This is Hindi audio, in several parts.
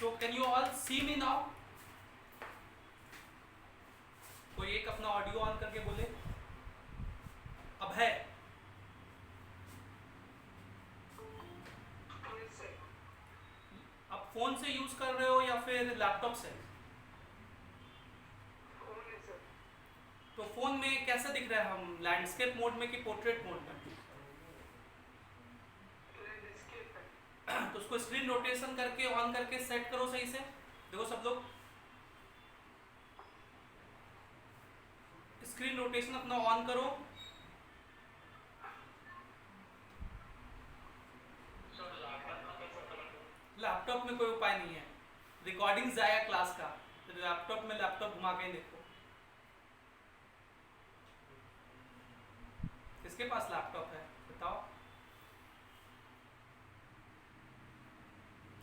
So can you all see me now? कोई एक अपना ऑडियो ऑन करके बोले। अब है? आप फोन से यूज कर रहे हो या फिर लैपटॉप से? तो फोन में कैसे दिख रहा है, हम लैंडस्केप मोड में कि पोर्ट्रेट मोड में? तो उसको स्क्रीन रोटेशन करके ऑन करके सेट करो सही से। देखो सब लोग, स्क्रीन रोटेशन अपना ऑन करो। लैपटॉप में कोई उपाय नहीं है, रिकॉर्डिंग जाएगा क्लास का। तो लैपटॉप में लैपटॉप घुमा के देखो। किसके पास लैपटॉप है बताओ?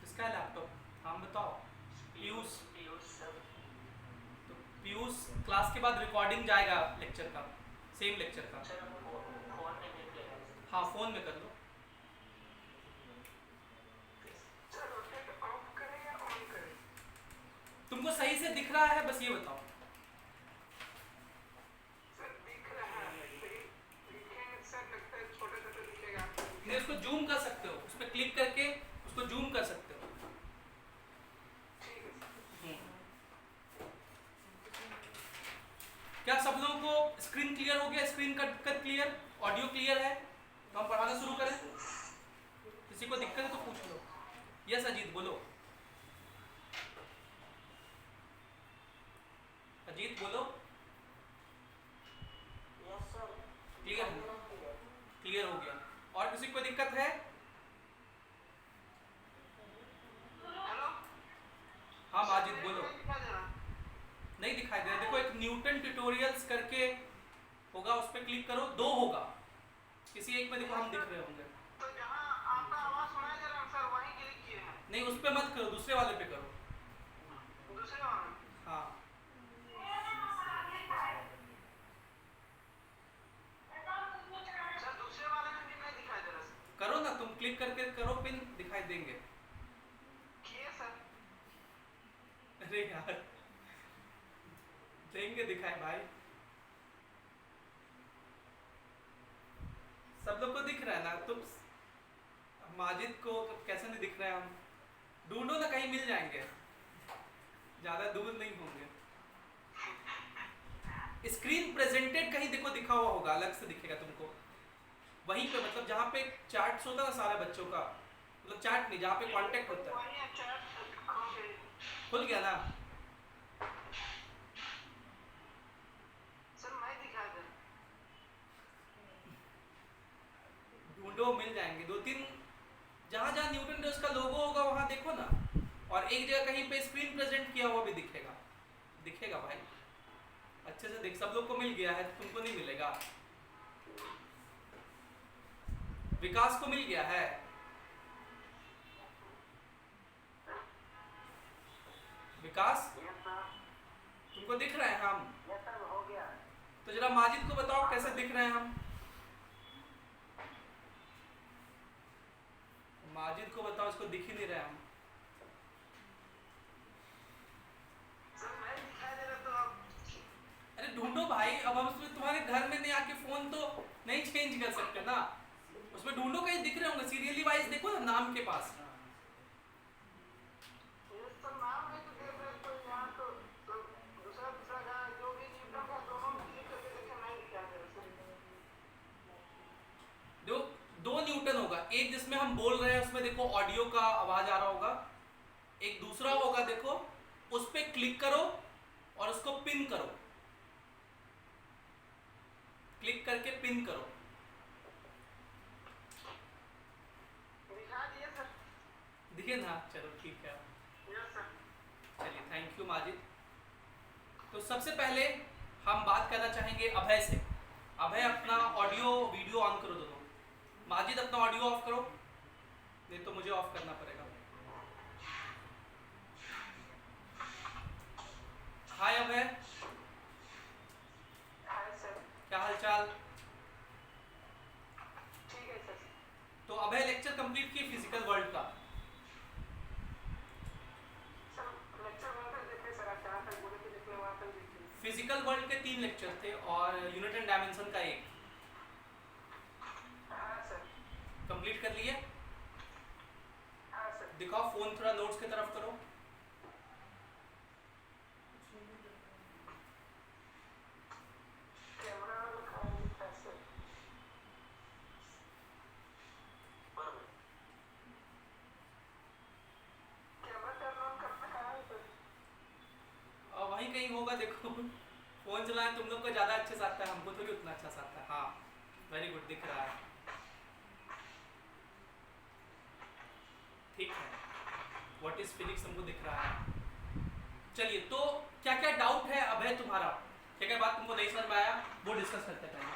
किसका है लैपटॉप? हाँ बताओ। पीयूष। तो पीयूष क्लास के बाद रिकॉर्डिंग जाएगा लेक्चर का, सेम लेक्चर का। हाँ फोन में कर लो। तुमको सही से दिख रहा है, बस ये बताओ। नहीं, उसको जूम कर सकते हो, उस पर क्लिक करके उसको जूम कर सकते हो। क्या सब लोगों को स्क्रीन क्लियर हो गया? Screen cut clear, audio clear है? तो हम पढ़ाना शुरू करें। किसी को दिक्कत है तो पूछ लो। यस अजीत बोलो। अजीत बोलो। क्लियर क्लियर हो गया। और किसी को दिक्कत है? हाँ माजिद बोलो। नहीं दिखाई दे रहा। देखो एक न्यूटन ट्यूटोरियल्स करके होगा, उस पर क्लिक करो। दो होगा, किसी एक में देखो हम दिख रहे होंगे। तो जहाँ आपका आवाज सुनाई दे रहा है सर, वहीं क्लिक किए हैं। नहीं उस पर मत करो, दूसरे वाले पे करो। दूसरे वाले? हाँ सर दूसरे वाले में भी नहीं दिखाई दे रहा सर। करो ना, तुम क्लिक करके करो, पिन दिखाई देंगे। किए सर। अरे यार देंगे दिखाई भाई। सब लोग को दिख रहा है ना? तुम माजिद को कैसे नहीं दिख रहा है? हम ढूंढो ना, कहीं मिल जाएंगे, ज्यादा दूर नहीं होंगे। स्क्रीन प्रेजेंटेड कहीं देखो दिखा हुआ होगा, अलग से दिखेगा तुमको वहीं पे, मतलब जहाँ पे चार्ट होता है ना सारे बच्चों का, मतलब चार्ट नहीं, जहाँ पे कांटेक्ट होता है। वहीं चैट खुल गया ना? सर मैं दिखा दे। ढूंढो मिल जाएंगे। दो तीन जहाँ जहाँ न्यूटन डॉस का लोगो होगा वहाँ देखो ना, और एक जगह कहीं पे स्क्रीन प्रेजेंट किया हुआ भी दिखेगा। दिखेगा भाई, अच्छे से देख। सब लोग को मिल गया है, तुमको नहीं मिलेगा। विकास को मिल गया है? विकास तुमको दिख रहे हैं हम? हो गया। तो जरा माजिद को बताओ कैसे दिख रहे हैं हम। माजिद को बताओ, इसको दिख ही नहीं रहे हम। सर मैं दिखाई दे रहा तो आप। अरे ढूंढो भाई, अब हम उसमें तुम्हारे घर में नहीं आके फोन तो नहीं चेंज कर सकते ना, उसमें ढूंढो कहीं दिख रहे होंगे। सीरियली वाइज देखो ना, नाम के पास। सर नाम नहीं तो देख रहे, तो यहाँ तो दूसरा दूसरा जहाँ जो भी न्यूटन का दोनों क्लिक करके देखे, नहीं दिखाई दे रहा सर। देखो दो न्यूटन होगा, एक जिसमें हम बोल रहे हैं उसमें देखो ऑडियो का आवाज आ रहा होगा, एक दूसरा होगा देखो, उस पर क्लिक करो और उसको पिन करो। क्लिक करके पिन करो। दिखा दिए सर। दिखे ना? चलो ठीक है। Yes sir. चलिए थैंक यू माजिद। तो सबसे पहले हम बात करना चाहेंगे अभय से। अभय अपना ऑडियो वीडियो ऑन करो दोनों। माजिद अपना ऑडियो ऑफ करो, नहीं तो मुझे ऑफ करना पड़ेगा। हाय अभय, हाय सर। क्या हाल चाल? ठीक है सर। तो अभय लेक्चर कंप्लीट किए फिजिकल वर्ल्ड का? फिजिकल वर्ल्ड के 3 लेक्चर थे और यूनिट एंड डायमेंशन का 1 हाँ सर। कंप्लीट कर लिए? हाँ सर। दिखाओ फोन थोड़ा नोट्स की तरफ करो। कैमरा रखा है सर। कैमरा टर्न ऑन करना कहाँ है सर? और वहीं कहीं होगा, देखो फोन चलाना तुम लोग को ज़्यादा अच्छे से आता है, हमको थोड़ी उतना अच्छा से आता है। हाँ वेरी गुड, दिख रहा है, ठीक है। व्हाट इज फिजिक्स हमको दिख रहा है। चलिए, तो क्या क्या डाउट है अब है तुम्हारा, क्या क्या बात तुमको नहीं समझ में आया वो डिस्कस करते हैं पहले।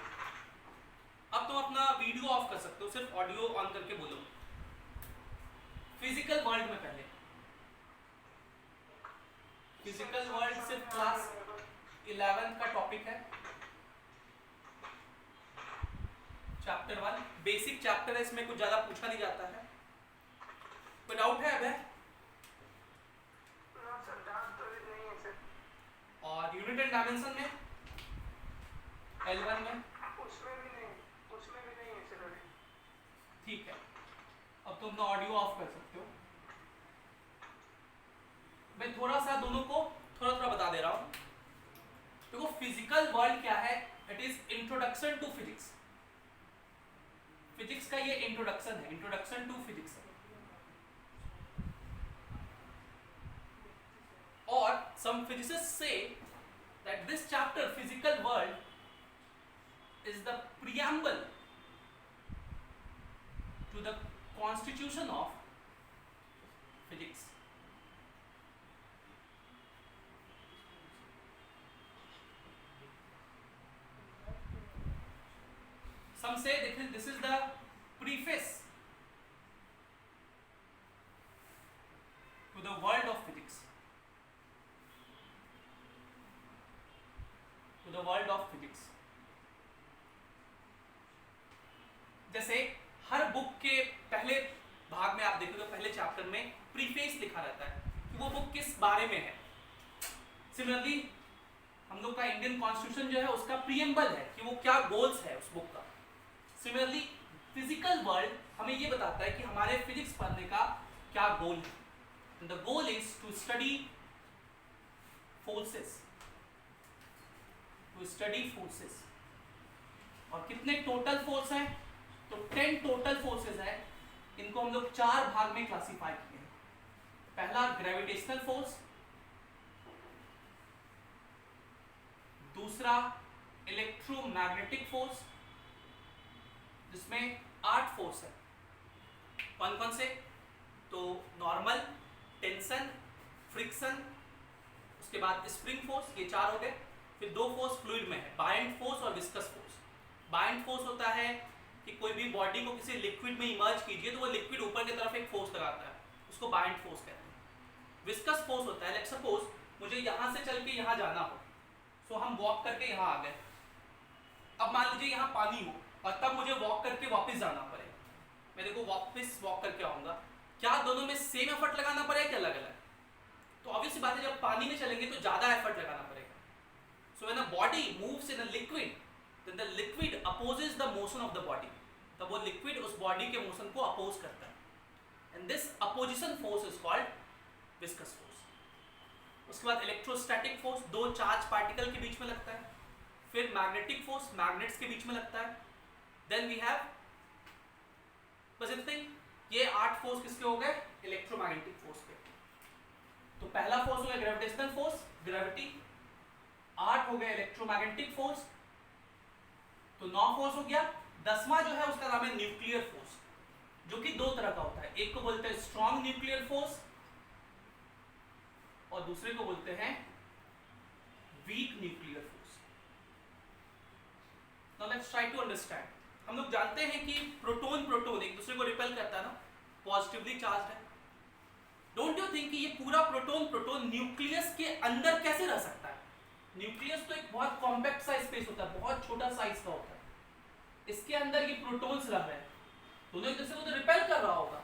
अब तुम अपना वीडियो ऑफ कर सकते हो, सिर्फ ऑडियो ऑन करके बोलो। फिजिकल वर्ल्ड में पहले फिजिकल वर्ल्ड सिर्फ क्लास 11 का टॉपिक है, चैप्टर 1 बेसिक चैप्टर है, इसमें कुछ ज्यादा पूछा नहीं जाता है। कोई डाउट है अब है? ना सर, डाउट तो नहीं है सर। और यूनिट एंड डायमेंशन में L1 में उसमें भी नहीं है सर अभी। ठीक है, अब तुम अपना ऑडियो ऑफ कर सकते हो। मैं थोड़ा सा दोनों को थोड़ा थोड़ा बता दे रहा हूं। देखो फिजिकल वर्ल्ड क्या है, it is introduction to physics. Physics का ये इंट्रोडक्शन है, इंट्रोडक्शन टू फिजिक्स। और some physicists say that this chapter physical world is the preamble to the constitution of physics. Some say this is the preface to the world of physics, to the world of physics. जैसे हर बुक के पहले भाग में आप देखोगे, पहले चैप्टर में प्रीफेस लिखा रहता है कि वो बुक किस बारे में है। सिमिलरली हम लोग का इंडियन कॉन्स्टिट्यूशन जो है उसका प्रीएम्बल है कि वो क्या गोल्स है उस बुक का। सिमिलरली फिजिकल वर्ल्ड हमें ये बताता है कि हमारे फिजिक्स पढ़ने का क्या गोल है। The goal is to study forces, to study forces. और कितने टोटल फोर्स हैं? तो 10 टोटल फोर्सेस हैं। इनको हम लोग 4 भाग में क्लासिफाई किए हैं। पहला ग्रेविटेशनल फोर्स, दूसरा इलेक्ट्रोमैग्नेटिक फोर्स जिसमें 8 फोर्स है। कौन कौन से? तो नॉर्मल, टेंशन, फ्रिक्शन, उसके बाद स्प्रिंग फोर्स, ये 4 हो गए। फिर 2 फोर्स फ्लूइड में है, बायंट फोर्स और विस्कस फोर्स। बायंट फोर्स होता है कि कोई भी बॉडी को किसी लिक्विड में इमर्ज कीजिए तो वो लिक्विड ऊपर की तरफ एक फोर्स लगाता है, उसको बायंट फोर्स कहते हैं। विस्कस फोर्स होता है, लाइक सपोज मुझे यहाँ से चल के यहाँ जाना हो, सो हम वॉक करके यहाँ आ गए। अब मान लीजिए यहाँ पानी हो और तब मुझे वॉक करके वापस जाना पड़े, मैं देखो वापस वॉक करके आऊँगा, क्या दोनों में सेम एफर्ट लगाना पड़ेगा क्या अलग अलग? तो ऑब्वियस बात है, जब पानी में चलेंगे तो ज़्यादा एफर्ट लगाना पड़ेगा। So when a body moves in a liquid, then the liquid opposes the motion of the body, तब वो लिक्विड उस बॉडी के मोशन को अपोज करता है, and this opposition force is called viscous force. उसके बाद इलेक्ट्रोस्टैटिक फोर्स, 2 चार्ज पार्टिकल के बीच में लगता है। फिर मैग्नेटिक फोर्स, मैग्नेट्स के बीच में लगता है। देन वी हैव बस इतने, ये 8 फोर्स किसके हो गए? इलेक्ट्रोमैग्नेटिक फोर्स के। तो पहला फोर्स हो गया ग्रेविटेशनल फोर्स, ग्रेविटी। 8 हो गए इलेक्ट्रोमैग्नेटिक फोर्स, तो 9 फोर्स हो गया। 10वां जो है उसका नाम है न्यूक्लियर फोर्स, जो कि 2 तरह का होता है। एक को बोलते हैं स्ट्रॉन्ग न्यूक्लियर फोर्स और दूसरे को बोलते हैं weak nuclear force. Now let's try to understand. हम लोग जानते हैं कि प्रोटॉन प्रोटॉन एक दूसरे को रिपेल करता है ना, पॉजिटिवली चार्ज्ड है। डोंट यू थिंक कि ये पूरा प्रोटॉन प्रोटॉन न्यूक्लियस के अंदर कैसे रह सकता है? न्यूक्लियस तो एक बहुत कॉम्पैक्ट सा स्पेस होता है, बहुत छोटा साइज का होता है। इसके अंदर ये प्रोटॉन्स रह रहे हैं, दोनों एक दूसरे को तो रिपेल कर रहा होगा,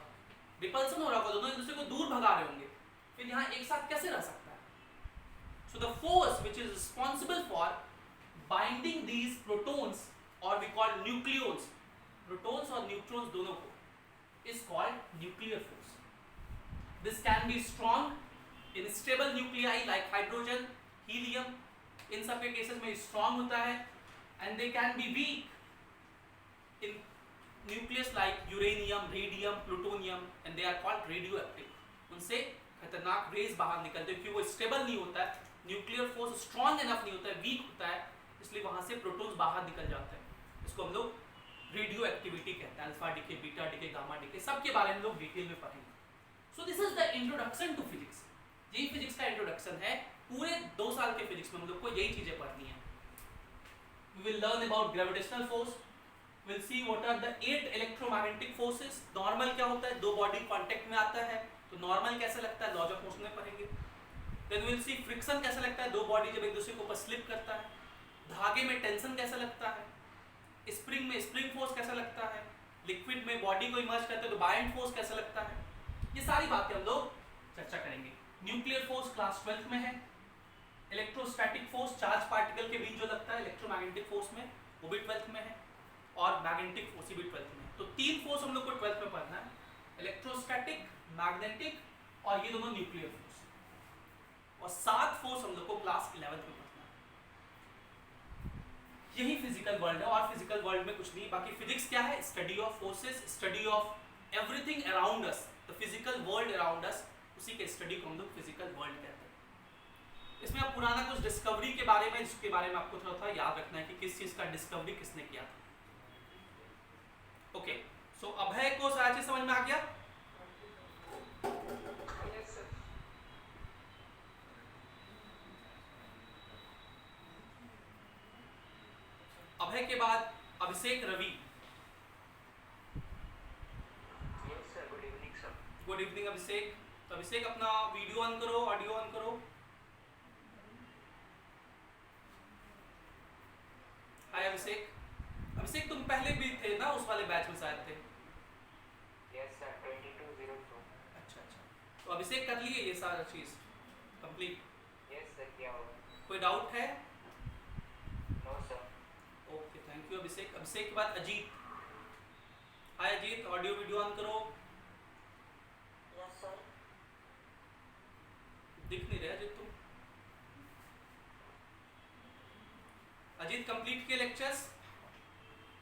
रिपल्सन हो रहा होगा, दोनों एक दूसरे को दूर भगा रहे होंगे, फिर यहाँ एक साथ कैसे रह सकता है? So the force which is responsible for binding these protons or we call nucleons, protons और neutrons दोनों को, is called nuclear force. This can be strong in stable nuclei like hydrogen, helium, इन सब के केसेस में strong होता है, and they can be weak in nucleus like uranium, radium, plutonium, and they are called radioactive. उनसे खतरनाक रेज बाहर निकलते हैं क्योंकि वो स्टेबल नहीं होता है, न्यूक्लियर फोर्स स्ट्रॉन्ग इनफ नहीं होता है, वीक होता है, इसलिए वहां से प्रोटॉन्स बाहर निकल जाते हैं. इसको हम लोग रेडियो एक्टिविटी कहते हैं. Alpha decay, beta decay, gamma decay, सबके बारे में लोग डिटेल में पढ़ेंगे. So this is the introduction to physics. यही फिजिक्स का इंट्रोडक्शन है. पूरे 2 साल के फिजिक्स में हम लोग को यही चीजें पढ़नी है. We will learn about gravitational force, will see what are the 8 electromagnetic forces. Normal क्या होता है, दो बॉडी कांटेक्ट में आता है तो नॉर्मल कैसे लगता है, लॉज ऑफ मोशन में पढ़ेंगे. देन विल सी फ्रिक्शन कैसे लगता है, दो बॉडी जब एक दूसरे के ऊपर स्लिप करता है. धागे में टेंशन कैसा लगता है, स्प्रिंग में स्प्रिंग फोर्स कैसा लगता है, लिक्विड में बॉडी को इमर्ज करते हैं तो बायंट फोर्स कैसा लगता है. ये सारी बातें हम लोग चर्चा करेंगे. न्यूक्लियर फोर्स क्लास 12th में है. इलेक्ट्रोस्टैटिक फोर्स चार्ज पार्टिकल के बीच जो लगता है इलेक्ट्रोमैग्नेटिक फोर्स में, वो भी 12th में है. और मैग्नेटिक फोर्स भी 12th में है. तो 3 फोर्स हम लोग को 12th में पढ़ना है, इलेक्ट्रोस्टैटिक, मैग्नेटिक और ये दोनों न्यूक्लियर फोर्स. और 7 फोर्स हम लोग को क्लास 11th में पढ़ना है. यही फिजिकल वर्ल्ड है और फिजिकल वर्ल्ड में कुछ नहीं. बाकी फिजिक्स क्या है, study of forces, study of everything around us, the physical world around us, उसी के स्टडी को हम लोग फिजिकल वर्ल्ड कहते हैं. इसमें आप पुराना कुछ डिस्कवरी के बारे में, इसके बारे में आपको थोड़ा सा याद रखना है कि किस चीज का डिस्कवरी किसने किया था. ओके, सो अभय को सारा चीज समझ में आ गया. Yes, sir. अभय के बाद Abhishek Ravi. Yes, sir. Good evening, sir. Good evening Abhishek. तो अभिषेक अपना वीडियो ऑन करो, ऑडियो ऑन करो. हाय अभिषेक. अभिषेक तुम पहले भी थे ना उस वाले बैच में शायद थे. Yes, sir. 2202. अच्छा. तो अभिषेक कर लिए ये सारा चीज कंप्लीट. Yes, sir. क्या हुआ? कोई डाउट है? No, sir. Okay, thank you Abhishek. Abhishek के बाद Ajit. Hi Ajit, audio video on करो. Yes, sir. दिख नहीं रहे अजीत तुम. अजीत कंप्लीट किए लेक्चर्स?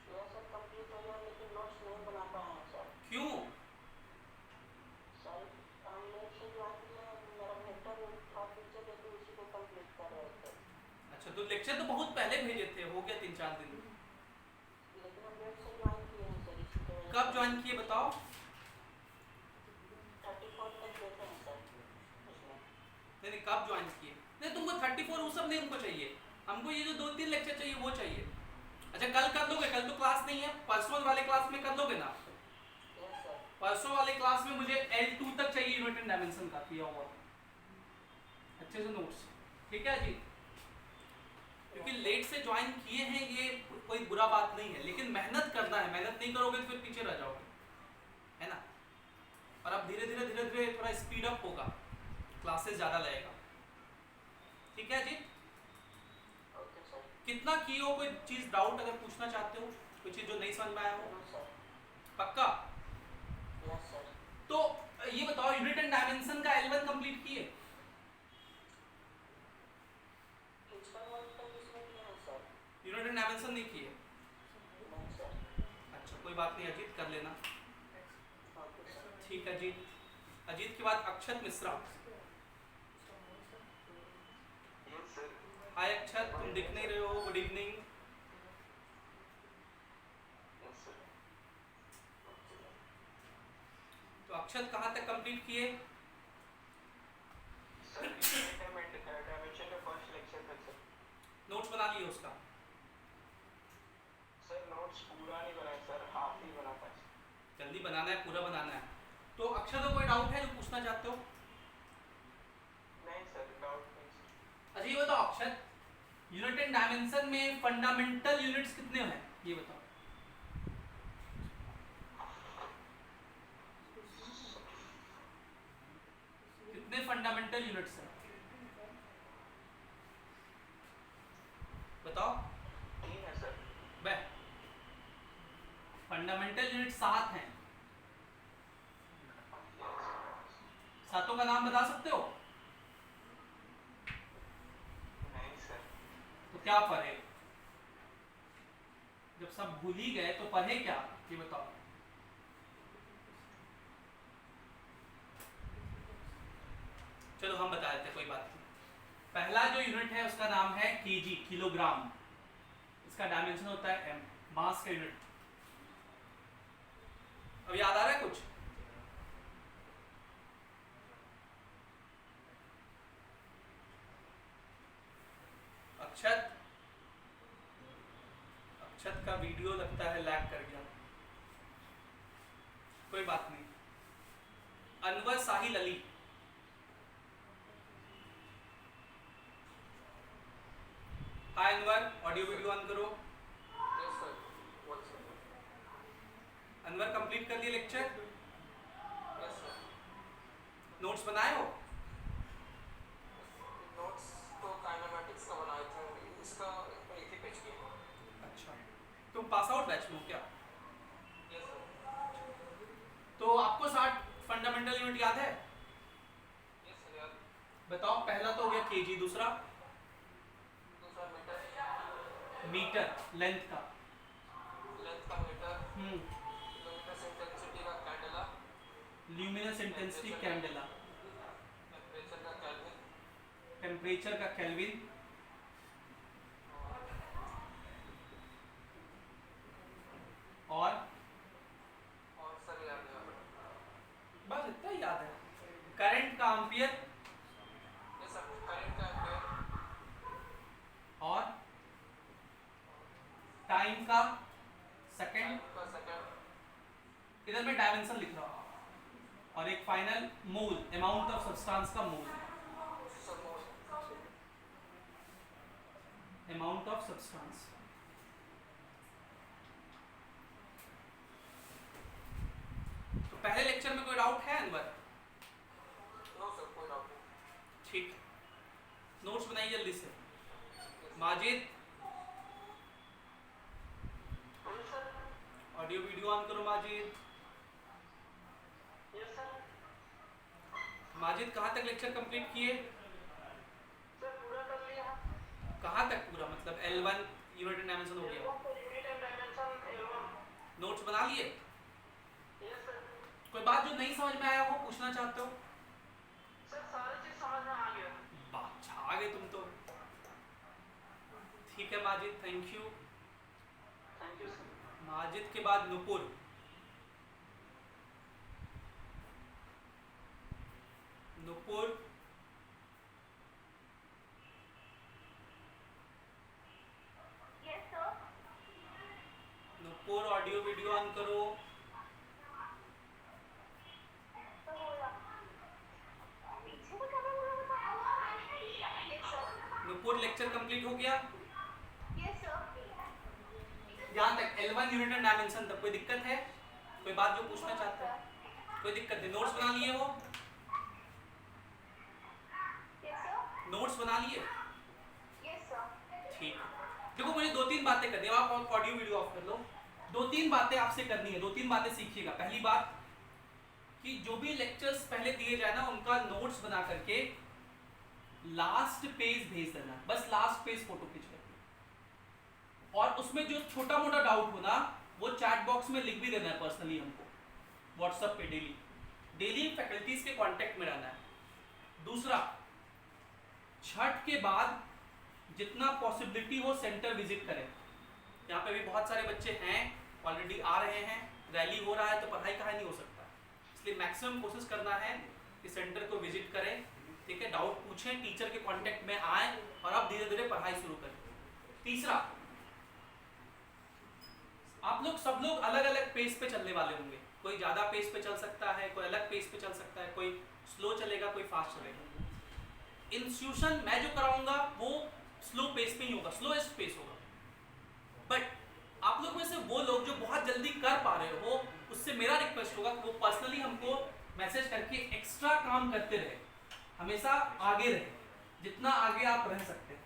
Yes, sir. Complete हो गया लेकिन notes नहीं बना पाए हैं, sir. क्यों? Sir, हम लेट से ज्वाइन किए हैं, मेरा लेटर था पीछे लेकिन उसी को कंप्लीट कर रहे थे. अच्छा, तो लेक्चर तो बहुत पहले भेजे थे, हो गया 3-4 दिन. लेकिन हम लेट से ज्वाइन किए हैं, सर. इसी की वजह कब से ज्वाइन किए बताओ. 34 तक देते हैं, सर. उसमें नहीं, कब ज्वाइन किए? नहीं, तुमको 34 वो सब नहीं हमको चाहिए. हमको ये जो 2-3 लेक्चर चाहिए वो चाहिए. अच्छा, कल कर दोगे? कल तो क्लास नहीं है. परसों वाले क्लास में कर दोगे ना? Yes, sir. परसों वाले क्लास में मुझे L2 तक चाहिए यूनिट एंड डायमेंशन का किया हुआ अच्छे से नोट्स. ठीक है जी. क्योंकि लेट से ज्वाइन किए हैं ये कोई बुरा बात नहीं है, लेकिन मेहनत करना है. मेहनत नहीं करोगे तो फिर पीछे रह जाओगे, है ना. और अब धीरे धीरे थोड़ा स्पीड अप होगा, क्लासेस ज़्यादा लगेगा. ठीक है जी. Okay, sir. कितना किए हो, कोई चीज़ डाउट अगर पूछना चाहते हो, कोई चीज़ जो नहीं समझ में आया हो? No, sir. पक्का? Yes, sir. तो ये बताओ, यूनिट एंड डायमेंशन का L1 कंप्लीट किए? Principal work तक इसमें किया है, sir. यूनिट एंड डायमेंशन नहीं किए? नहीं, sir. अच्छा, कोई बात नहीं अजीत, कर लेना. Okay, sir. ठीक है अजीत. अजीत के बाद अक्षत मिश्रा. Yes, sir. हाय अक्षत, तुम दिख नहीं रहे हो. Good evening. Yes, sir. तो अक्षत कहाँ तक कंप्लीट किए? Sir, dimension का first lecture था, sir. नोट्स बना लिए उसका? Sir, notes पूरा नहीं बनाया, sir. Half ही बना था. जल्दी बनाना है, पूरा बनाना है. तो अक्षत को कोई डाउट है जो पूछना चाहते हो? नहीं, sir. Doubt नहीं, sir. अच्छा, ये बताओ अक्षत, यूनिट एंड डायमेंशन में फंडामेंटल यूनिट्स कितने हैं ये बताओ. कितने फंडामेंटल यूनिट्स हैं? 7 हैं, सातों का नाम बता सकते हो? नहीं सर। तो क्या पढ़े? जब सब भूल ही गए तो पढ़े क्या, ये बताओ। चलो हम बता देते, कोई बात नहीं। पहला जो यूनिट है उसका नाम है केजी, किलोग्राम। इसका डायमेंशन होता है एम, मास का यूनिट। अब याद आ रहा है कुछ? अक्षत, अक्षत का वीडियो लगता है लैग कर गया, कोई बात नहीं। अनवर साहिल अली, हाय अनवर, ऑडियो वीडियो ऑन करो। Yes sir. One second. Anwar complete कर लिए लेक्चर? Yes sir. नोट्स बनाए हो? नोट्स तो काइनेमैटिक्स का बनाए थे, इसका एक ही पेज किया। अच्छा, तुम पास आउट बैच में हो क्या? Yes sir. तो आपको 60 फंडामेंटल यूनिट याद है? यस सर यार। बताओ, पहला तो हो गया केजी, दूसरा दूसरा मीटर, मीटर, लेंथ का। लेंथ का मीटर, हम्म, लुमिनस इंटेंसिटी का candela, luminous intensity candela, temperature का केल्विन, टेम्परेचर का केल्विन, और सर याद है। बस इतना ही याद है। करंट का एम्पियर, यस सर। करंट का एम्पेयर, और टाइम का सेकंड। टाइम का सेकंड, इधर मैं डायमेंशन लिख रहा हूँ, और एक final mole, amount of substance का mole, sir mole. Amount of substance. तो पहले लेक्चर में कोई डाउट है अनवर? नो सर, कोई डाउट नहीं। ठीक, नोट्स बनाइए जल्दी से। माजिद, ऑडियो वीडियो ऑन करो माजिद। Yes sir. माजिद कहाँ तक लेक्चर कंप्लीट किए? सर पूरा कर लिया। कहाँ तक पूरा, मतलब L1 यूनिट एंड डायमेंशन हो गया? Unit and dimension L1। Notes बना लिए? Yes sir. कोई बात जो नहीं समझ में आया हो, पूछना चाहते हो? सर सारी चीज समझ में आ गया। बात छा गए तुम तो। ठीक है Majid, thank you. Thank you sir. Majid के बाद Nupur. Nupur, yes sir. Nupur audio video on करो। नुपुर लेक्चर कंप्लीट हो गया? यहाँ तक L1 यूनिट एंड डायमेंशन तक कोई दिक्कत है? कोई बात जो पूछना चाहते हो? कोई दिक्कत है? नोट्स बना लिए हो? नोट्स बना लिए? ठीक है। देखो मुझे 2-3 बातें करनी है, आप ऑडियो वीडियो ऑफ कर लो। 2-3 बातें आपसे करनी है, 2-3 बातें सीखिएगा। पहली बात कि जो भी लेक्चर्स पहले दिए जाए ना, उनका नोट्स बना करके लास्ट पेज भेज देना, बस लास्ट पेज फोटो खींच करके। और उसमें जो छोटा मोटा डाउट हो ना, वो चैट बॉक्स में लिख भी देना है पर्सनली हमको, व्हाट्सएप पे। डेली फैकल्टीज के कांटेक्ट में रहना है। दूसरा, छठ के बाद जितना पॉसिबिलिटी हो सेंटर विजिट करें। यहाँ पे भी बहुत सारे बच्चे हैं, ऑलरेडी आ रहे हैं, रैली हो रहा है, तो पढ़ाई कहाँ नहीं हो सकता। इसलिए मैक्सिमम कोशिश करना है कि सेंटर को विजिट करें, ठीक है, डाउट पूछें, टीचर के कांटेक्ट में आए, और अब धीरे धीरे पढ़ाई शुरू करें। तीसरा, आप लोग सब लोग अलग अलग पेस पे चलने वाले होंगे। कोई ज़्यादा पेस पे चल सकता है, कोई अलग पेस पे चल सकता है, कोई स्लो चलेगा, कोई फास्ट चलेगा। इंस्टीट्यूशन मैं जो कराऊंगा वो स्लो पेस पे ही होगा, स्लोएस्ट पेस होगा। बट आप लोग में से वो लोग जो बहुत जल्दी कर पा रहे हो, उससे मेरा रिक्वेस्ट होगा कि वो पर्सनली हमको मैसेज करके एक्स्ट्रा काम करते रहे, हमेशा आगे रहे, जितना आगे आप रह सकते हैं।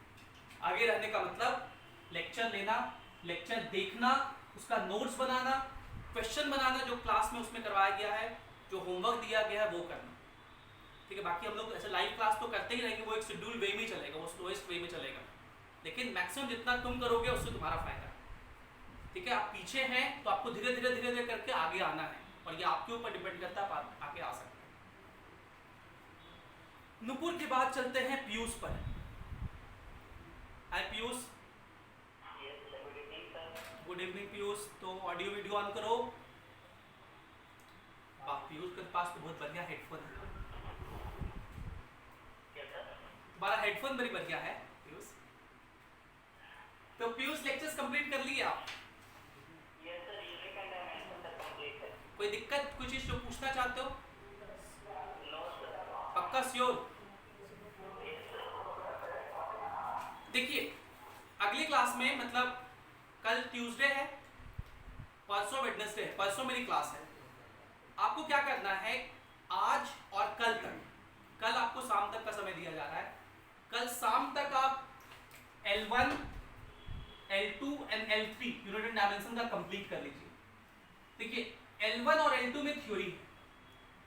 आगे रहने का मतलब लेक्चर लेना, लेक्चर देखना, उसका नोट्स बनाना, क्वेश्चन बनाना जो क्लास में उसमें करवाया गया है, जो होमवर्क दिया गया है वो करना, ठीक है। बाकी हम लोग ऐसे लाइव क्लास तो करते ही रहेंगे, वो एक शेड्यूल वे में चलेगा, वो स्लोएस्ट वे में चलेगा, लेकिन मैक्सिमम जितना तुम करोगे उससे तुम्हारा फायदा है, ठीक है। आप पीछे हैं तो आपको धीरे धीरे धीरे धीरे करके आगे आना है, और ये आपके ऊपर डिपेंड करता है, आप आगे आ सकते हैं। नुपुर के बाद चलते हैं पीयूष पर। Hi Piyush. Good evening Piyush. तो ऑडियो वीडियो ऑन करो। पीयूष के पास तो बहुत बढ़िया हेडफोन है, तुम्हारा हेडफोन बड़ी बढ़िया है पीयूष। तो पीयूष लेक्चर्स कंप्लीट कर लिए आप? कोई दिक्कत, कोई चीज जो पूछना चाहते हो? पक्का श्योर? देखिए अगली क्लास में, मतलब कल ट्यूसडे है, परसों वेडनेसडे है, परसों मेरी क्लास है। आपको क्या करना है, आज और कल तक, कल आपको शाम तक का समय दिया जा रहा है, कल शाम तक आप L1, L2 and L3 unit and dimension का कंप्लीट कर लीजिए। देखिए L1 और L2 में थ्योरी है,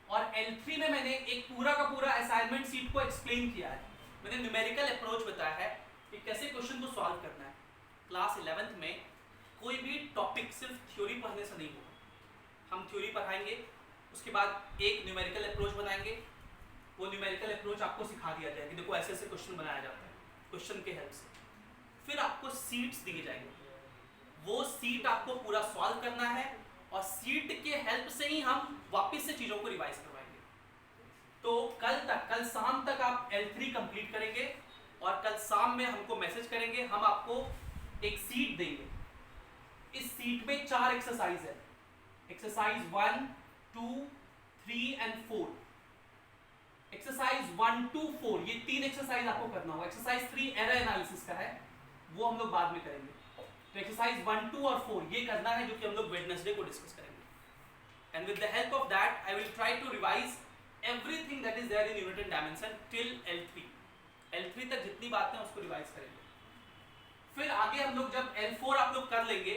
और L3 में मैंने एक पूरा का पूरा असाइनमेंट सीट को एक्सप्लेन किया है, मैंने न्यूमेरिकल अप्रोच बताया है कि कैसे क्वेश्चन को सॉल्व करना है। क्लास 11th में कोई भी टॉपिक सिर्फ थ्योरी पढ़ने से नहीं होगा, हम थ्योरी पढ़ाएंगे, उसके बाद एक न्यूमेरिकल अप्रोच बनाएंगे, वो न्यूमेरिकल अप्रोच आपको सिखा दिया जाएगा कि देखो ऐसे ऐसे क्वेश्चन बनाया जाता है क्वेश्चन के हेल्प से। फिर आपको सीट्स दिए जाएंगे, वो सीट आपको पूरा सॉल्व करना है, और सीट के हेल्प से ही हम वापस से चीज़ों को रिवाइज करवाएंगे। तो कल शाम तक आप L3 कंप्लीट करेंगे, और कल शाम में हमको मैसेज करेंगे, हम आपको एक सीट देंगे। इस सीट में 4 एक्सरसाइज है, एक्सरसाइज 1, 2, 3 एंड 4। एक्सरसाइज 1 to 4 ये 3 एक्सरसाइज आपको करना होगा। एक्सरसाइज 3 एरर एनालिसिस का है, वो हम लोग बाद में करेंगे। तो एक्सरसाइज 1, 2 और 4 ये करना है, जो कि हम लोग वेडनेसडे को डिस्कस करेंगे। And with the help of that I will try to revise everything that is there in unit and dimension till L3 तक जितनी बातें उसको रिवाइज करेंगे। फिर आगे हम लोग जब L4 आप लोग कर लेंगे,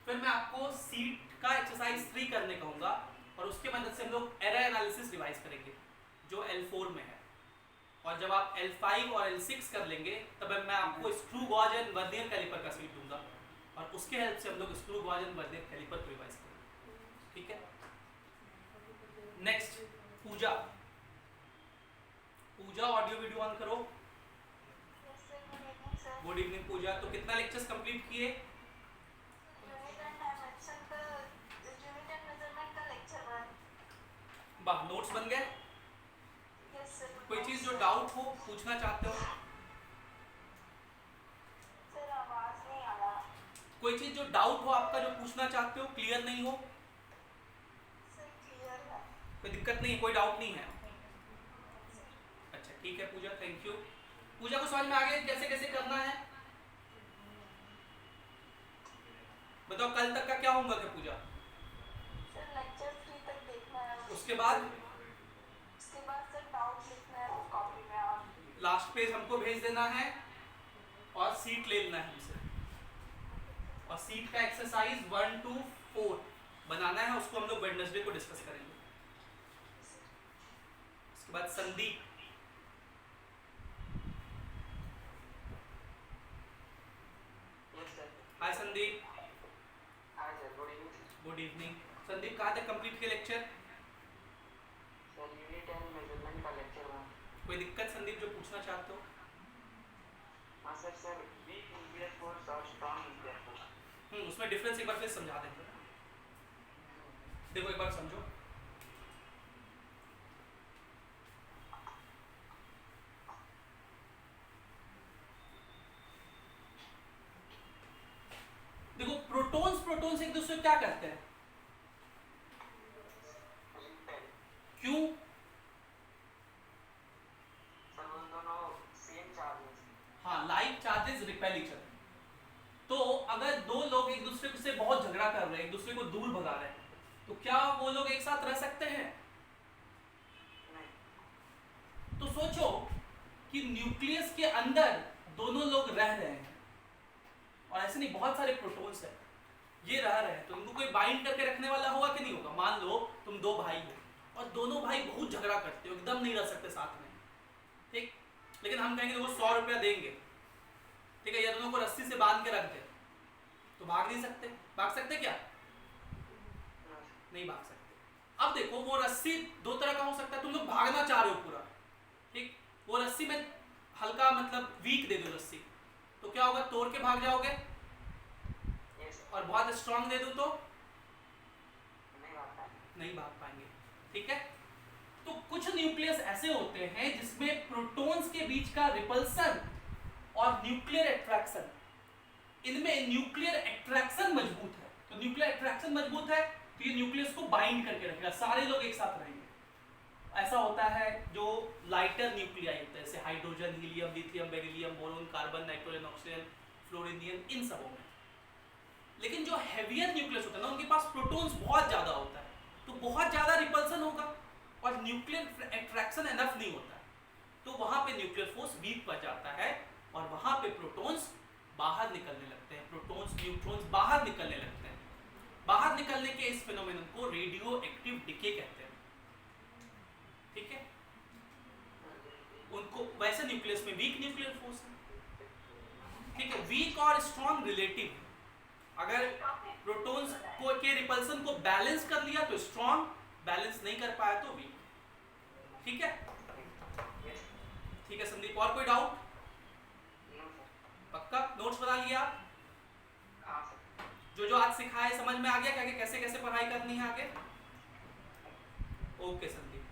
फिर मैं आपको सीट का एक्सरसाइज 3 करने कहूँगा, और उसके मदद से हम लोग एरर एनालिसिस रिवाइज करेंगे जो L4 में है। और जब आप L5 और L6 कर लेंगे, तब मैं आपको screw gauge and vernier caliper का सीट दूंगा, और उसके हेल्प से हम लोग screw gauge and vernier caliper को रिवाइज करेंगे, ठीक है। Next Pooja. Audio video on करो। Good evening Pooja. तो कितना लेक्चर्स कंप्लीट किए? वाह, नोट्स बन गए? कोई चीज जो डाउट हो, पूछना चाहते हो? सर आवाज नहीं आ रहा। कोई चीज जो डाउट हो आपका, जो पूछना चाहते हो, क्लियर नहीं हो? सर क्लियर है। कोई दिक्कत नहीं है, कोई डाउट नहीं है? अच्छा ठीक है पूजा, थैंक यू। पूजा को समझ में आ गया कैसे कैसे करना है? बताओ कल तक का क्या होमवर्क है पूजा? सर लेक्चर 3 तक देखना है। उसके बाद सर डाउट लिखना है कॉपी में, और लास्ट पेज हमको भेज देना है, और सीट ले लेना है हमसे, और सीट का एक्सरसाइज 1 to 4 बनाना है, उसको हम लोग वेडनेसडे को डिस्कस करेंगे। उसके बाद Sandeep. Hi Sandeep. Hi sir, good evening. Good evening. Sandeep कहाँ तक कंप्लीट किया lecture? Sir unit and measurement का लेक्चर 1। कोई दिक्कत संदीप जो पूछना चाहते हो? हाँ सर वीक न्यूक्लियर फोर्स और स्ट्रॉन्ग न्यूक्लियर फोर्स। उसमें डिफरेंस एक बार फिर समझा देंगे। देखो एक बार समझो। देखो प्रोटॉन्स एक दूसरे को क्या करते हैं? क्यों? सर वो दोनों सेम चार्जेस। हाँ, like charges repel each other. तो अगर दो लोग एक दूसरे से बहुत झगड़ा कर रहे हैं, एक दूसरे को दूर भगा रहे हैं, तो क्या वो लोग एक साथ रह सकते हैं? नहीं। तो सोचो कि न्यूक्लियस के अंदर दोनों लोग रह रहे हैं, और ऐसे नहीं बहुत सारे प्रोटॉन्स हैं, ये रह रहे हैं तो इनको कोई बाइंड करके रखने वाला होगा कि नहीं होगा। मान लो तुम दो भाई हो और दोनों भाई बहुत झगड़ा करते हो, एकदम नहीं रह सकते साथ में, ठीक, लेकिन हम कहेंगे वो 100 रुपया देंगे, ठीक है, या दोनों को रस्सी से बांध के रख दे, तो भाग नहीं सकते। भाग सकते क्या? नहीं भाग सकते। अब देखो वो रस्सी दो तरह का हो सकता है, तुम लोग भागना चाह रहे हो पूरा, ठीक, वो रस्सी में हल्का मतलब वीक दे दो रस्सी, तो क्या होगा, तोड़ के भाग जाओगे, और बहुत स्ट्रांग दे दो तो नहीं भाग पाएंगे, ठीक है। तो कुछ न्यूक्लियस ऐसे होते हैं जिसमें प्रोटॉन्स के बीच का रिपल्सन और न्यूक्लियर अट्रैक्शन, इनमें न्यूक्लियर अट्रैक्शन मजबूत है, तो न्यूक्लियर अट्रैक्शन मजबूत है तो ये न्यूक्लियस को बाइंड करके रखेगा, सारे लोग एक साथ रहेंगे। ऐसा होता है जो लाइटर न्यूक्लियाई होता है, जैसे hydrogen, helium, lithium, beryllium, boron, carbon, nitrogen, oxygen, fluorinium, इन सबों में। लेकिन जो हैवियर न्यूक्लियस होता है ना, उनके पास प्रोटॉन्स बहुत ज़्यादा होता है, तो बहुत ज़्यादा रिपल्सन होगा और न्यूक्लियर अट्रैक्शन एनफ नहीं होता है, तो वहाँ पे न्यूक्लियर फोर्स वीक पड़ जाता है और वहाँ पे प्रोटॉन्स बाहर निकलने लगते हैं, प्रोटॉन्स न्यूट्रॉन्स बाहर निकलने लगते हैं। बाहर निकलने के इस फिनोमेनन को रेडियो एक्टिव डिके कहते हैं, ठीक है। उनको वैसे न्यूक्लियस में वीक न्यूक्लियर फोर्स है, ठीक है, वीक और स्ट्रॉन्ग रिलेटिव। अगर प्रोटॉन्स को के रिपल्सन को बैलेंस कर लिया तो स्ट्रॉन्ग, बैलेंस नहीं कर पाया तो वीक, ठीक है। ठीक है संदीप, और कोई डाउट? पक्का नोट्स बना लिया आप? जो आज सिखाए समझ में आ गया क्या, कैसे कैसे पढ़ाई करनी है आगे? ओके संदीप।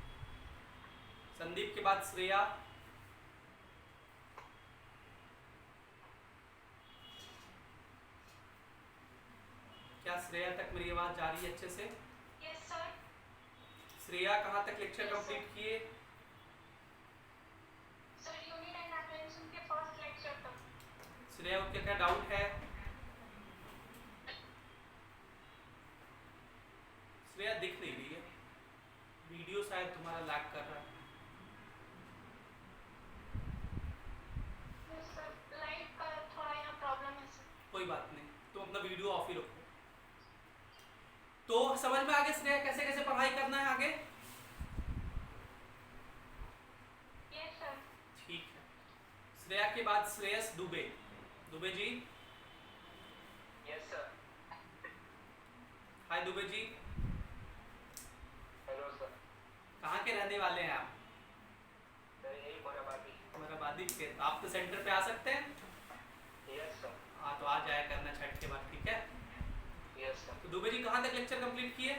संदीप के बाद श्रेया, क्या श्रेया तक मेरी आवाज जा रही है अच्छे से? Yes sir. श्रेया कहाँ तक लेक्चर कंप्लीट किए? सर यूनिट एनालिसिस के फर्स्ट लेक्चर तक। श्रेया को क्या डाउट है? श्रेया दिख नहीं रही है, वीडियो शायद तुम्हारा लैग कर रहा है। यस सर, लाइट का थोड़ा यहाँ प्रॉब्लम है सर। कोई बात नहीं, तुम अपना वीडियो ऑफ ही रखो। तो समझ में आ गया श्रेया कैसे कैसे पढ़ाई करना है आगे? Yes sir. ठीक है। श्रेया के बाद Shreyas Dubey. Dubey ji. Yes sir. Hi Dubey ji. Hello sir. कहाँ के रहने वाले हैं आप? सर यही मोराबादी। मोराबादी के। आप तो सेंटर पे आ सकते हैं? Yes sir. हाँ तो आ जाया करना छठ के बाद, ठीक है। Yes sir. तो दुबे जी कहाँ तक लेक्चर कंप्लीट किए?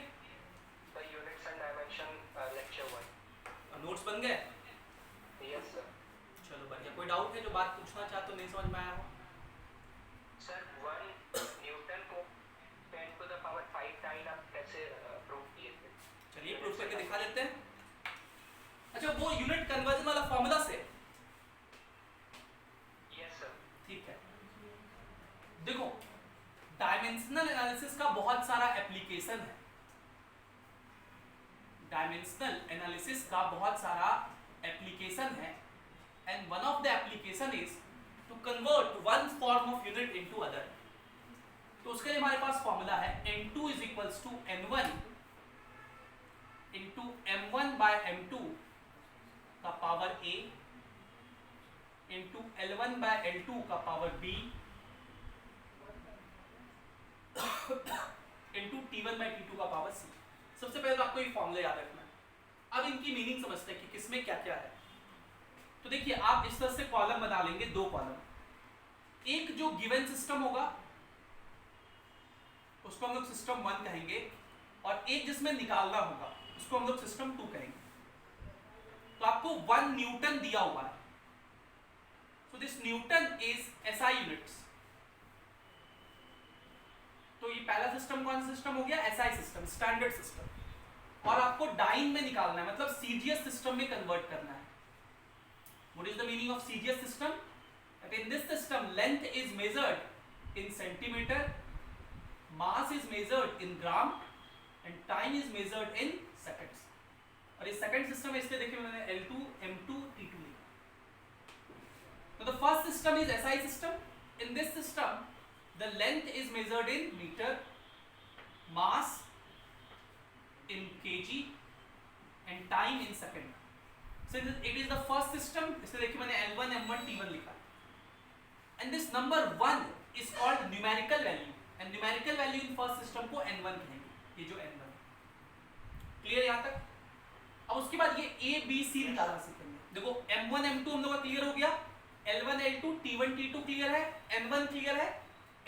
Sir units and dimension lecture 1। Notes बन गए? Yes sir. चलो बढ़िया। कोई डाउट है जो बात पूछना चाहते हो, नहीं समझ में आया हो? सर 1 न्यूटन को 10 to the power 5 टाइम आप कैसे प्रूव किए थे? चलिए प्रूफ करके दिखा देते हैं। अच्छा वो यूनिट कन्वर्जन वाला फॉर्मूला से? Yes sir. ठीक है। देखो डायमेंशनल एनालिसिस का बहुत सारा एप्लीकेशन है, डायमेंशनल एनालिसिस का बहुत सारा एप्लीकेशन है, and one of the application is to convert one form of unit into other. तो उसके लिए हमारे पास फॉर्मूला है n2 is equals to n1 into m1 by m2 का power a into l1 bye l2 का power b into t1 bye t2 का पावर c। सबसे पहले तो आपको ये फॉर्मूला याद रखना है। अब इनकी मीनिंग समझते हैं कि किसमें क्या क्या है। तो देखिए आप इस तरह से कॉलम बना लेंगे, दो कॉलम, एक जो गिवन सिस्टम होगा उसको हम लोग सिस्टम 1 कहेंगे, और एक जिसमें निकालना होगा उसको हम लोग सिस्टम 2 कहेंगे। तो आपको 1 न्यूटन दिया हुआ है, so this Newton is SI units. तो ये पहला सिस्टम कौन सा सिस्टम हो गया? SI system, standard system. और आपको डाइन में निकालना है, मतलब सीजीएस सिस्टम में कन्वर्ट करना है। What is the meaning of CGS system? That in this system length is measured in centimetre, mass is measured in gram and time is measured in seconds। और ये सेकंड सिस्टम है, इसलिए देखिए मैंने L2 M2 T2 लिखा। तो the first system is SI system। In this system the length is measured in meter, mass in kg and time in second. Since it is the first system, इसलिए देखिए मैंने L1 M1 T1 लिखा, and this number 1 is called numerical value, and numerical value in first system को N1 कहेंगे, ये जो N1, क्लियर यहाँ तक? अब उसके बाद ये A B C निकालना सीखेंगे। देखो M1 M2 हम लोग का क्लियर हो गया, L1 L2 T1 T2 clear है, N1 क्लियर है,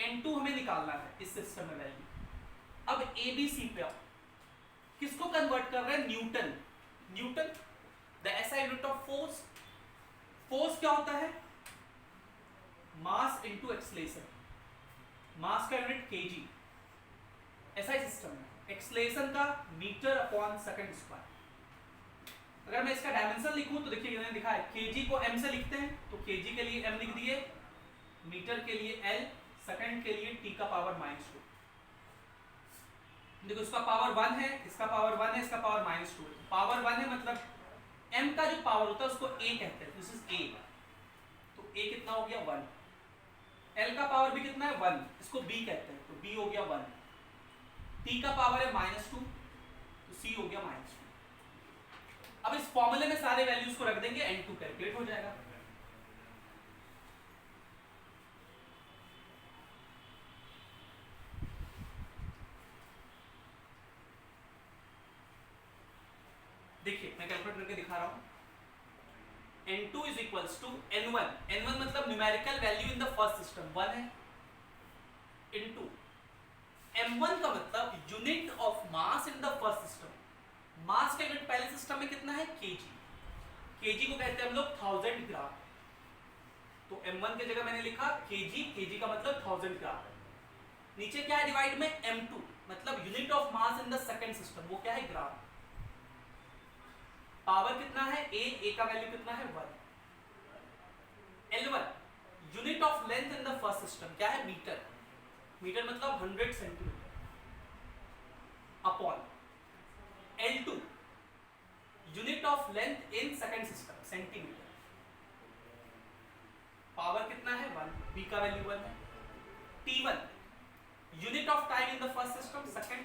N2 हमें निकालना है इस सिस्टम में वैल्यू। अब A B C पे आओ, किसको कन्वर्ट कर रहे हैं? Newton. Newton the SI unit of force. Force क्या होता है? Mass into acceleration. मास का यूनिट केजी SI सिस्टम में, एक्सेलरेशन का मीटर अपॉन सेकंड स्क्वायर। अगर मैं इसका डायमेंशन लिखूं तो देखिए मैंने लिखा है केजी को m से लिखते हैं, तो केजी के लिए m लिख दिए, मीटर के लिए l, सेकंड के लिए t का पावर -2। देखो इसका पावर 1 है, इसका पावर 1 है, इसका पावर -2 है। पावर 1 है मतलब m का जो पावर होता है उसको a कहते हैं, दिस इज a, तो a कितना हो गया 1। l का पावर भी कितना है 1, इसको b कहते हैं, तो b हो गया 1। t का पावर है -2, तो c हो गया -2। अब इस फॉर्मूले में सारे वैल्यूज को रख देंगे, n2 कैलकुलेट हो जाएगा। देखिए मैं कैलकुलेट करके दिखा रहा हूं। n2 is equals to n1, n1 मतलब numerical value in the first system 1 है, इनटू m1 का मतलब unit of mass in the first system. Mass का यूनिट पहले सिस्टम में कितना है? केजी। केजी को कहते हैं हम लोग 1000 ग्राम, तो m1 की जगह मैंने लिखा केजी, केजी का मतलब 1000 ग्राम। नीचे क्या है डिवाइड में? m2 मतलब unit of mass in the second system, वो क्या है? ग्राम। पावर कितना है? a का वैल्यू कितना है? 1। L1 unit of length in the first system क्या है? मीटर। मीटर मतलब 100 centimetre upon L2 unit of length in second system centimetre. Power कितना है? 1, b का वैल्यू 1 है। T1 unit of time in the first system second,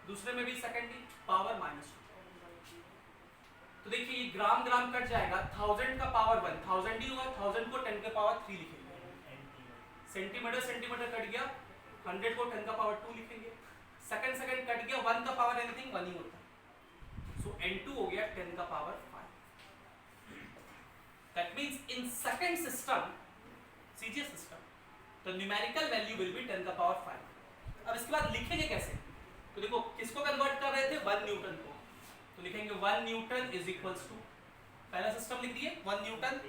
दूसरे में भी सेकंड ही, पावर -2। तो देखिए ये ग्राम ग्राम कट जाएगा, 1000 का पावर 1 1000 ही होगा, 1000 को 10 के पावर 3 लिखेंगे। सेंटीमीटर सेंटीमीटर कट गया, 100 को 10 का पावर 2 लिखेंगे। सेकंड सेकंड कट गया, 1 का पावर एनीथिंग 1 ही होता है, सो n2 हो गया 10 का power 5। That means in second system, CGS system, the numerical value will be 10 का पावर 5। अब इसके बाद लिखेंगे कैसे? तो देखो किसको कन्वर्ट कर रहे थे? 1 न्यूटन को, तो लिखेंगे 1 न्यूटन इज इक्वल्स टू, पहला सिस्टम लिख दिए 1 न्यूटन,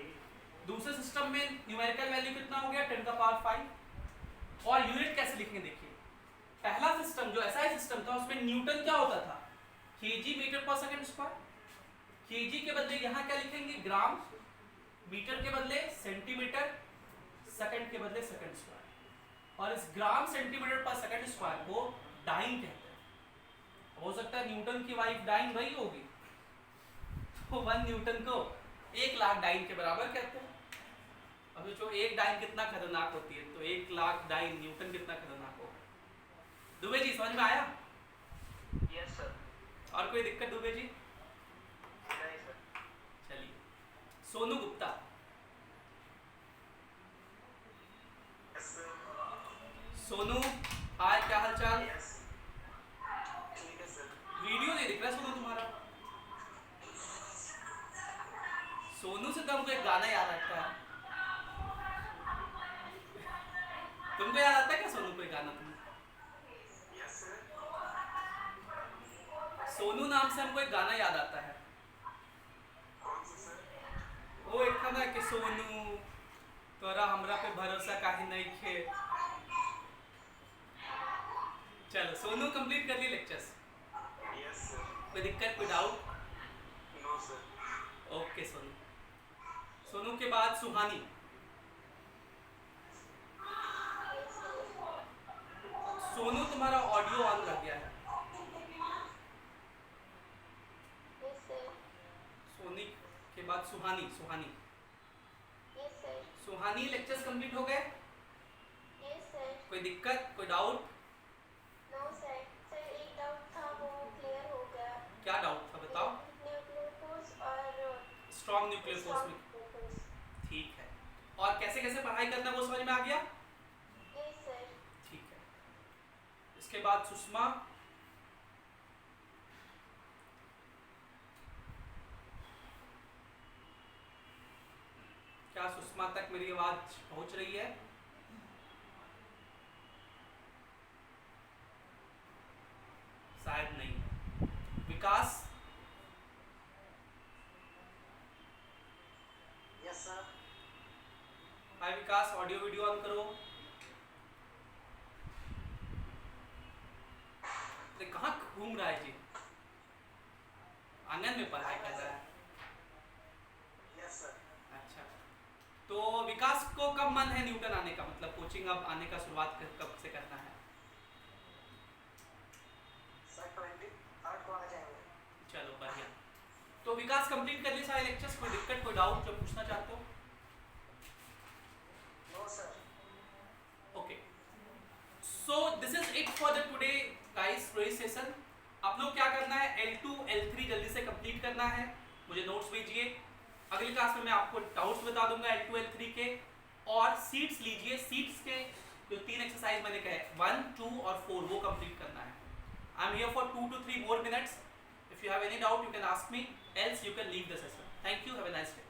दूसरे सिस्टम में न्यूमेरिकल वैल्यू कितना हो गया? 10 का पावर 5। और यूनिट कैसे लिखेंगे? देखिए पहला सिस्टम जो SI सिस्टम था उसमें न्यूटन क्या होता था? केजी मीटर पर सेकंड स्क्वायर। केजी के बदले यहाँ क्या लिखेंगे? ग्राम, मीटर के बदले सेंटीमीटर, सेकंड के बदले सेकंड स्क्वायर। और इस ग्राम सेंटीमीटर पर सेकंड स्क्वायर को डाइन कहते हैं। हो सकता है न्यूटन की वाइफ डाइन रही होगी, तो 1 न्यूटन को 1 लाख डाइन के बराबर कहते हैं। अब जो 1 डाइन कितना खतरनाक होती है, तो 1 लाख डाइन न्यूटन कितना खतरनाक होगा। दुबे जी समझ में आया? Yes sir. और कोई दिक्कत दुबे जी? नहीं सर। चलिए Sonu Gupta. Yes sir. Sonu hi, क्या हाल चाल? यस ठीक है सर। वीडियो नहीं दिख रहा सोनू तुम्हारा। सोनू से तो हमको एक गाना याद आता है, तुमको याद आता है क्या सोनू कोई गाना? तुम सोनू नाम से हमको एक गाना याद आता है। कौन सा सर? वो एक था ना कि सोनू तोरा हमरा पे भरोसा काहे नहीं खे। चलो सोनू कंप्लीट कर ली लेक्चर्स? Yes sir. कोई दिक्कत, कोई doubt? No sir. Okay Sonu. Sonu के बाद सुहानी। सोनू तुम्हारा ऑडियो ऑन रह गया है। सोनी के बाद सुहानी। सुहानी सुहानी लेक्चर्स कंप्लीट हो गए? कोई दिक्कत, कोई डाउट? क्या डाउट था बताओ। न्यूक्लियर फोर्स और स्ट्रॉन्ग न्यूक्लियर फोर्स में, स्ट्रॉन्ग फोर्स। ठीक है। और कैसे कैसे पढ़ाई करना है वो समझ में आ गया? Yes sir. ठीक है। इसके बाद सुषमा, क्या सुषमा तक मेरी आवाज पहुंच रही है? शायद नहीं। Vikas, yes sir. Hi Vikas, audio video on करो। अरे कहाँ घूम रहा है जी? आंगन में पढ़ाई कर रहा है। Yes sir. अच्छा, तो विकास को कब मन है न्यूटन आने का, मतलब कोचिंग अब आने का शुरुआत कब से करना है? सर 28 को आ जाएंगे। चलो बढ़िया। तो विकास कंप्लीट कर लिए सारे लेक्चर्स? कोई दिक्कत, कोई डाउट जो पूछना चाहते हो? No sir. Okay, so this is it for the today guys, today session. आप लोग क्या करना है, L2 L3 जल्दी से कंप्लीट करना है, मुझे नोट्स भेजिए। अगली क्लास में मैं आपको डाउट्स बता दूंगा L2 L3 के, और सीट्स लीजिए। सीट्स के जो 3 एक्सरसाइज मैंने कहे 1, 2 और 4 वो कंप्लीट करना है। I am here for 2 to 3 more minutes. If you have any doubt you can ask me, else you can leave the session. Thank you, have a nice day.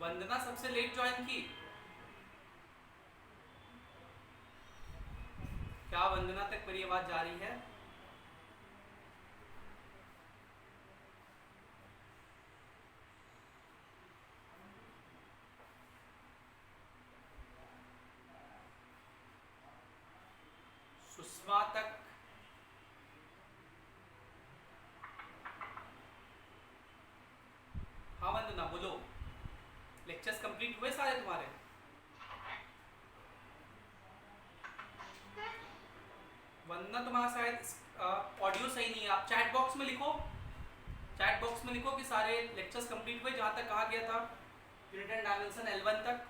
वंदना सबसे लेट ज्वाइन की, क्या वंदना तक मेरी आवाज जा रही है? सुषमा तक, हाँ वंदना बोलो। लेक्चर्स कंप्लीट हुए सारे तुम्हारे? वंदना तुम्हारा शायद ऑडियो सही नहीं है, आप चैट बॉक्स में लिखो, चैट बॉक्स में लिखो कि सारे लेक्चर्स कंप्लीट हुए जहाँ तक कहा गया था, यूनिट एंड डायमेंशन L1 तक।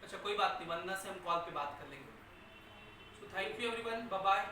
अच्छा कोई बात नहीं, वंदना से हम कॉल पे बात कर लेंगे। So thank you everyone, bye bye.